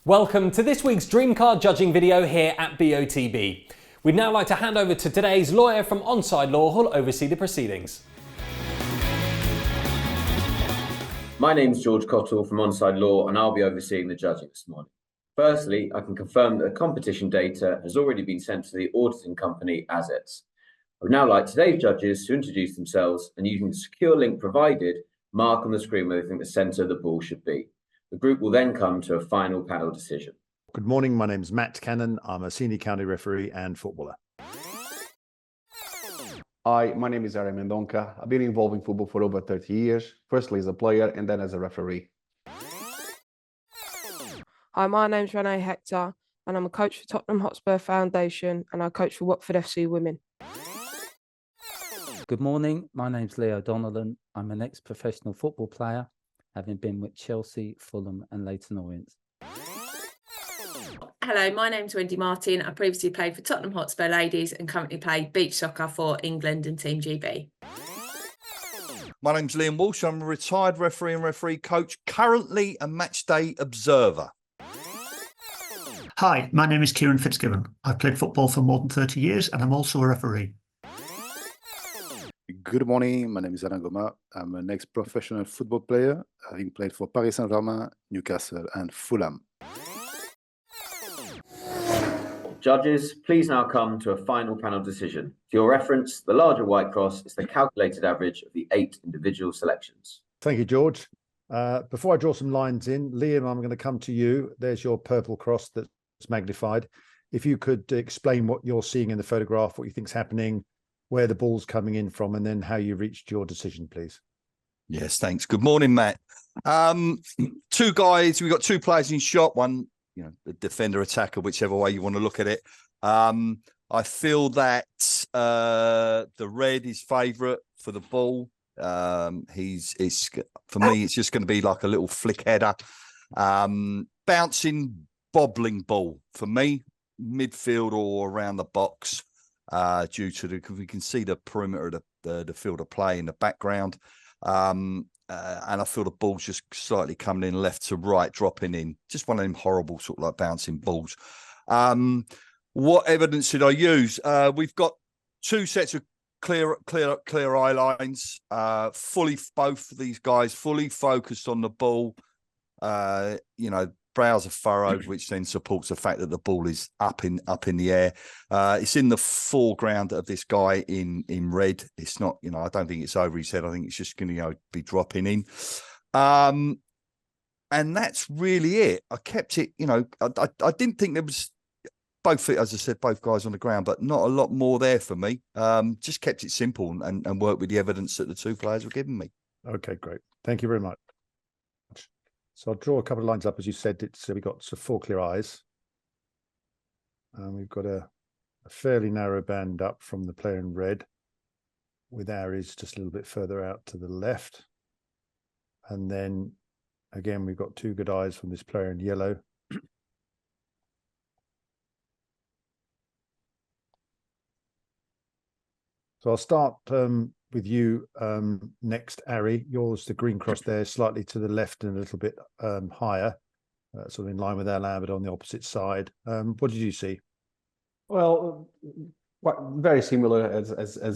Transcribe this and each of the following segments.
Welcome to this week's Dream Car judging video here at BOTB. We'd now like to hand over to today's lawyer from Onside Law who'll oversee the proceedings. My name's George Cottle from Onside Law and I'll be overseeing the judging this morning. Firstly, I can confirm that the competition data has already been sent to the auditing company Assets. I would now like today's judges to introduce themselves and, using the secure link provided, mark on the screen where they think the centre of the ball should be. The group will then come to a final panel decision. Good morning, my name's Matt Cannon. I'm a senior county referee and footballer. Hi, my name is Ari Mendonca. I've been involved in football for over 30 years, firstly as a player and then as a referee. Hi, my name's Renee Hector and I'm a coach for Tottenham Hotspur Foundation and I coach for Watford FC Women. Good morning, my name's Leo Donnellan. I'm an ex-professional football player, having been with Chelsea, Fulham and Leyton Orient. Hello, my name's Wendy Martin. I previously played for Tottenham Hotspur Ladies and currently play beach soccer for England and Team GB. My name's Liam Walsh. I'm a retired referee and referee coach, currently a matchday observer. Hi, my name is Kieran Fitzgibbon. I've played football for more than 30 years and I'm also a referee. Good morning, my name is Alain Goma. I'm an ex-professional football player, having played for Paris Saint-Germain, Newcastle and Fulham. Judges, please now come to a final panel decision. For your reference, the larger white cross is the calculated average of the 8 individual selections. Thank you, George. Before I draw some lines in, Liam, I'm going to come to you. There's your purple cross that's magnified. If you could explain what you're seeing in the photograph, what you think's happening, where the ball's coming in from, and then how you reached your decision, please. Yes, thanks. Good morning, Matt. Two guys, we've got two players in shot, one, the defender attacker, whichever way you want to look at it. I feel that the red is favourite for the ball. For me, it's just going to be like a little flick header. Bouncing, bobbling ball for me, midfield or around the box. Due to we can see the perimeter of the field of play in the background, and I feel the ball's just slightly coming in left to right, dropping in. Just one of them horrible sort of like bouncing balls. What evidence did I use? We've got two sets of clear eye lines. Both of these guys fully focused on the ball. Brows are furrowed, which then supports the fact that the ball is up in the air. It's in the foreground of this guy in red. It's not, I don't think it's over his head. I think it's just going to be dropping in. And that's really it. I kept it, I didn't think there was both, as I said, both guys on the ground, but not a lot more there for me. Just kept it simple and worked with the evidence that the two players were giving me. Okay, great. Thank you very much. So I'll draw a couple of lines up, as you said. We've got 4 clear eyes. And we've got a fairly narrow band up from the player in red, with Aries just a little bit further out to the left. And then, again, we've got 2 good eyes from this player in yellow. So I'll start with you next, Ari. Yours, the green cross there, slightly to the left and a little bit higher, sort of in line with our lab, but on the opposite side. What did you see? Well, very similar as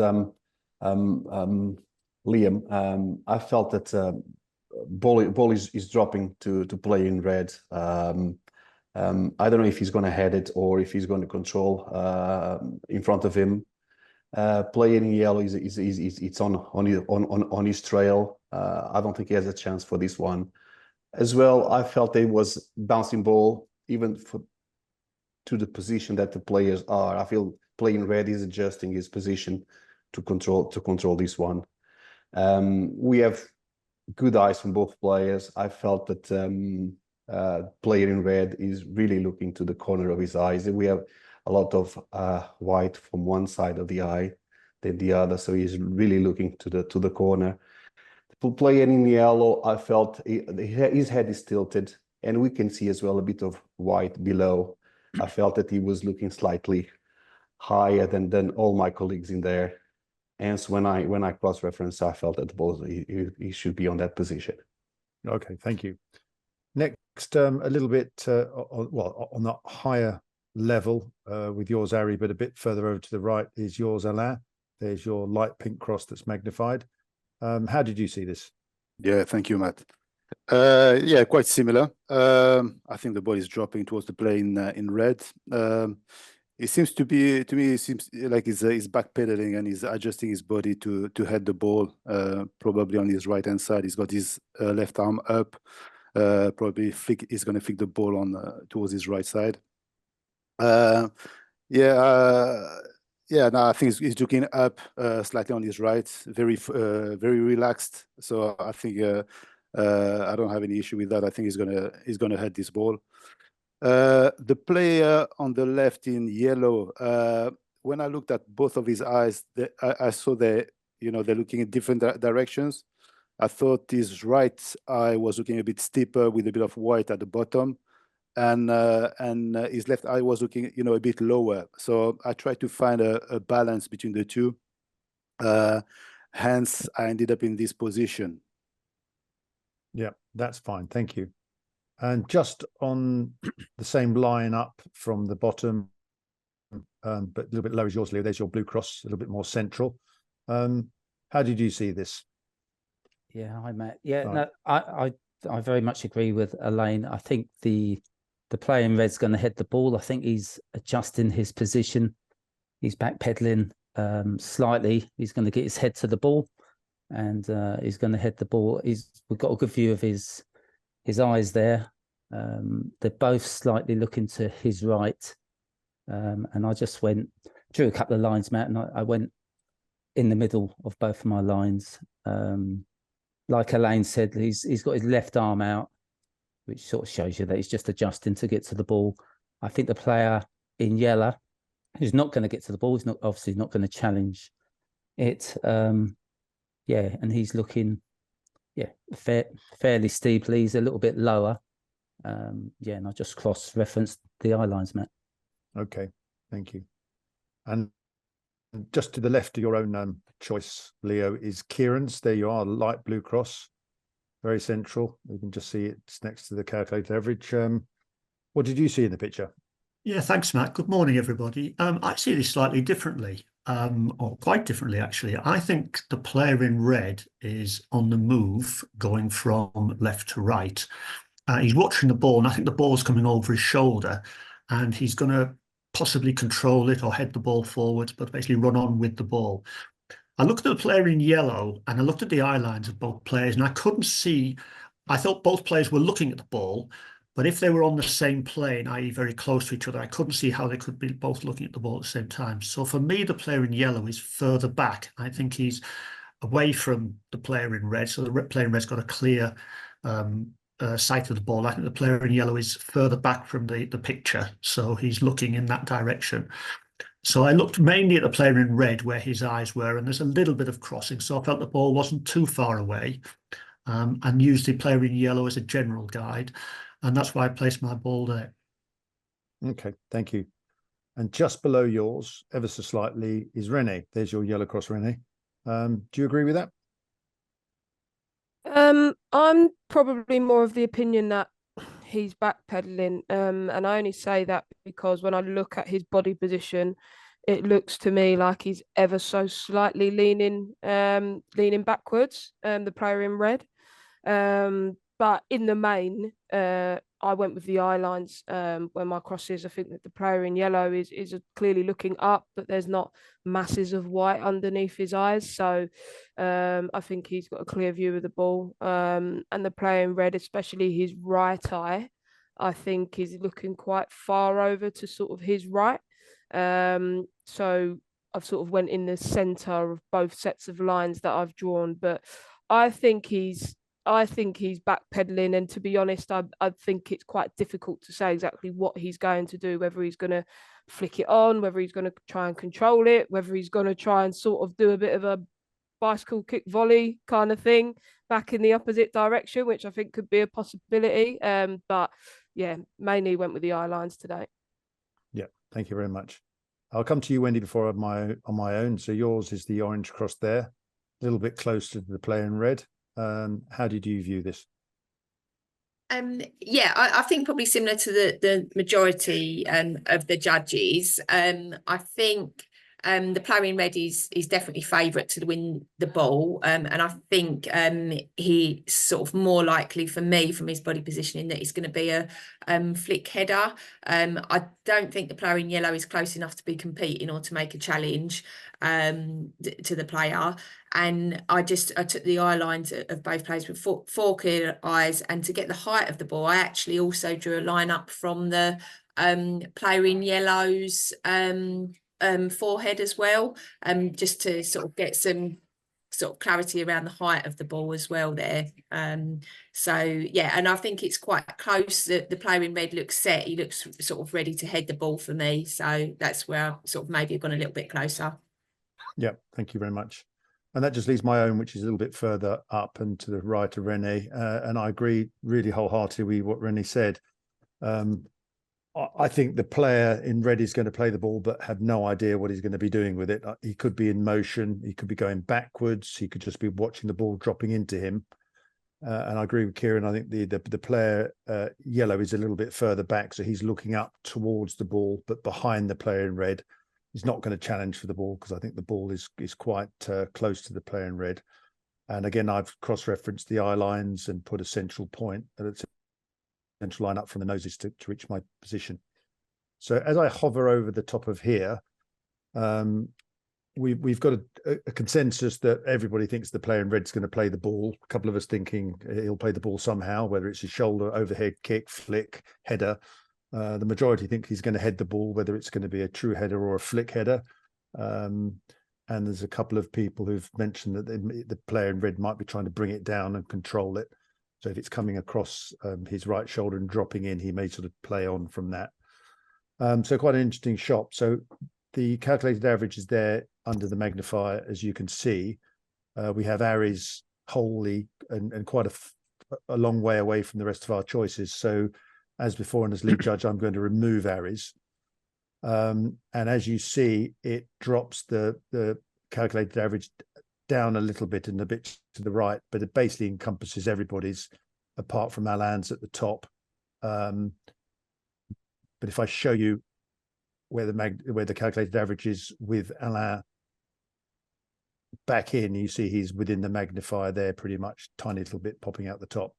Liam. I felt that ball is dropping to play in red. I don't know if he's going to head it or if he's going to control in front of him. Playing in yellow it's on his trail. I don't think he has a chance for this one. As well, I felt it was bouncing ball even to the position that the players are. I feel playing red is adjusting his position to control this one. We have good eyes from both players. I felt that player in red is really looking to the corner of his eyes. We have a lot of white from one side of the eye than the other, so he's really looking to the corner. The player in yellow, I felt his head is tilted, and we can see as well a bit of white below. I felt that he was looking slightly higher than all my colleagues in there. Hence, when I cross-reference, I felt that both he should be on that position. Okay, thank you. Next, Next, a little bit, on that higher level with yours, Ari, but a bit further over to the right is yours, Alain. There's your light pink cross that's magnified. How did you see this? Yeah, thank you, Matt. Yeah, quite similar. I think the ball is dropping towards the play in red. It seems to me, it seems like he's backpedaling and he's adjusting his body to head the ball, probably on his right-hand side. He's got his left arm up, probably he's going to flick the ball on towards his right side. Yeah, no, I think he's looking up slightly on his right, very relaxed. So I think I don't have any issue with that. I think he's gonna head this ball. The player on the left in yellow, when I looked at both of his eyes, I saw they're looking in different directions. I thought his right eye was looking a bit steeper with a bit of white at the bottom, and his left eye was looking a bit lower. So I tried to find a balance between the two. Hence, I ended up in this position. Yeah, that's fine. Thank you. And just on the same line up from the bottom, but a little bit lower as yours, Leo, there's your blue cross, a little bit more central. How did you see this? Yeah, hi, Matt. Yeah, Right. no, I very much agree with Elaine. I think the player in red's going to head the ball. I think he's adjusting his position. He's backpedaling slightly. He's going to get his head to the ball, and he's going to head the ball. We've got a good view of his eyes there. They're both slightly looking to his right, and I just drew a couple of lines, Matt, and I went in the middle of both of my lines. Like Elaine said, he's got his left arm out, which sort of shows you that he's just adjusting to get to the ball. I think the player in yellow, who's not going to get to the ball, he's obviously not going to challenge it. And he's looking, fairly steeply. He's a little bit lower. And I just cross-referenced the eye lines, Matt. Okay, thank you. And just to the left of your own choice, Leo, is Kieran's. There you are, light blue cross, very central. You can just see it's next to the calculated average. What did you see in the picture? Yeah, thanks, Matt. Good morning, everybody. I see this slightly differently, or quite differently, actually. I think the player in red is on the move, going from left to right. He's watching the ball, and I think the ball's coming over his shoulder, and he's going to possibly control it or head the ball forward, but basically run on with the ball. I looked at the player in yellow, and I looked at the eye lines of both players, and I couldn't see. I thought both players were looking at the ball, but if they were on the same plane, i.e. very close to each other, I couldn't see how they could be both looking at the ball at the same time. So for me, the player in yellow is further back. I think he's away from the player in red. So the player in red's got a clear sight of the ball. I think the player in yellow is further back from the picture. So he's looking in that direction. So I looked mainly at the player in red where his eyes were, and there's a little bit of crossing. So I felt the ball wasn't too far away, and used the player in yellow as a general guide. And that's why I placed my ball there. Okay, thank you. And just below yours, ever so slightly, is Rene. There's your yellow cross, Rene. Do you agree with that? I'm probably more of the opinion that he's backpedaling, and I only say that because when I look at his body position, it looks to me like he's ever so slightly leaning backwards. The player in red, but in the main, I went with the eye lines where my cross is. I think that the player in yellow is clearly looking up, but there's not masses of white underneath his eyes. So I think he's got a clear view of the ball. And the player in red, especially his right eye, I think is looking quite far over to sort of his right. So I've sort of went in the center of both sets of lines that I've drawn, but I think he's backpedaling, and to be honest, I think it's quite difficult to say exactly what he's going to do, whether he's going to flick it on, whether he's going to try and control it, whether he's going to try and sort of do a bit of a bicycle kick volley kind of thing back in the opposite direction, which I think could be a possibility. But yeah, mainly went with the eye lines today. Yeah, thank you very much. I'll come to you, Wendy, before on my own. So yours is the orange cross there, a little bit closer to the player in red. How did you view this? Yeah, I think probably similar to the majority of the judges. I think the player in red is definitely favourite to win the ball, and I think he's sort of more likely for me from his body positioning that it's going to be a flick header. I don't think the player in yellow is close enough to be competing or to make a challenge to the player. And I took the eye lines of both players with four clear eyes, and to get the height of the ball, I actually also drew a line up from the player in yellow's forehead as well, just to sort of get some sort of clarity around the height of the ball as well there. So yeah, and I think it's quite close. The player in red looks set. He looks sort of ready to head the ball for me. So that's where I sort of maybe have gone a little bit closer. Yeah, thank you very much. And that just leaves my own, which is a little bit further up and to the right of Rene. And I agree really wholeheartedly with what Rene said. I think the player in red is going to play the ball, but have no idea what he's going to be doing with it. He could be in motion. He could be going backwards. He could just be watching the ball dropping into him. And I agree with Kieran. I think the player yellow is a little bit further back. So he's looking up towards the ball, but behind the player in red. He's not going to challenge for the ball because I think the ball is quite close to the player in red. And again, I've cross-referenced the eye lines and put a central point, a central line up from the noses to reach my position. So as I hover over the top of here, we've got a consensus that everybody thinks the player in red's going to play the ball. A couple of us thinking he'll play the ball somehow, whether it's a shoulder, overhead kick, flick, header. The majority think he's going to head the ball, whether it's going to be a true header or a flick header. And there's a couple of people who've mentioned that the player in red might be trying to bring it down and control it. So if it's coming across his right shoulder and dropping in, he may sort of play on from that. So quite an interesting shot. So the calculated average is there under the magnifier, as you can see. We have Aries wholly and quite a long way away from the rest of our choices. So as before, and as lead judge, I'm going to remove Aries. And as you see, it drops the calculated average down a little bit and a bit to the right, but it basically encompasses everybody's apart from Alain's at the top. But if I show you where the calculated average is with Alain back in, you see he's within the magnifier there, pretty much, tiny little bit popping out the top.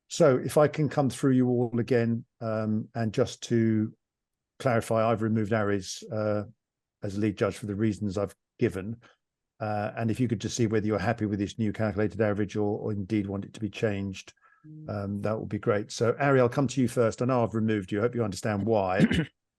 So if I can come through you all again, and just to clarify, I've removed Aries as lead judge for the reasons I've given. And if you could just see whether you're happy with this new calculated average or indeed want it to be changed, that would be great. So Ari, I'll come to you first. I know I've removed you. I hope you understand why.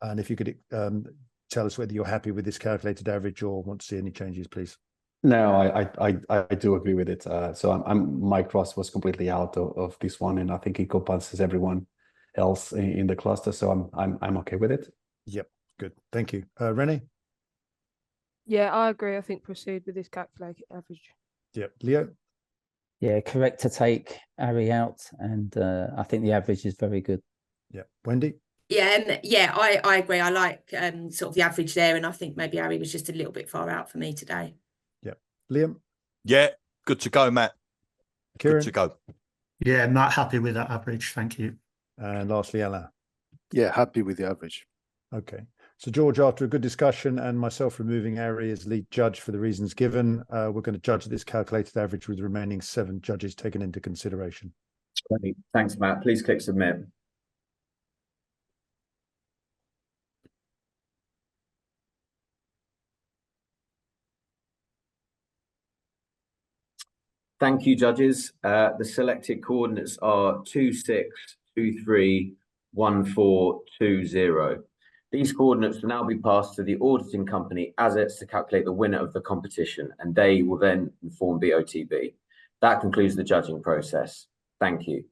And if you could tell us whether you're happy with this calculated average or want to see any changes, please. No, I do agree with it. So my cross was completely out of this one, and I think it encompasses everyone else in the cluster. So I'm okay with it. Yep, good. Thank you, Rene. Yeah, I agree. I think proceed with this calculated average. Yep, Leo. Yeah, correct to take Ari out, and I think the average is very good. Yeah, Wendy. Yeah, I agree. I like sort of the average there, and I think maybe Ari was just a little bit far out for me today. Liam? Yeah, good to go, Matt. Kieran? Good to go. Yeah, Matt, happy with that average. Thank you. And lastly, Alain. Yeah, happy with the average. Okay. So, George, after a good discussion and myself removing Ari as lead judge for the reasons given, we're going to judge this calculated average with the remaining 7 judges taken into consideration. Great. Thanks, Matt. Please click submit. Thank you, judges. The selected coordinates are 26231420. These coordinates will now be passed to the auditing company assets to calculate the winner of the competition, and they will then inform BOTB. That concludes the judging process. Thank you.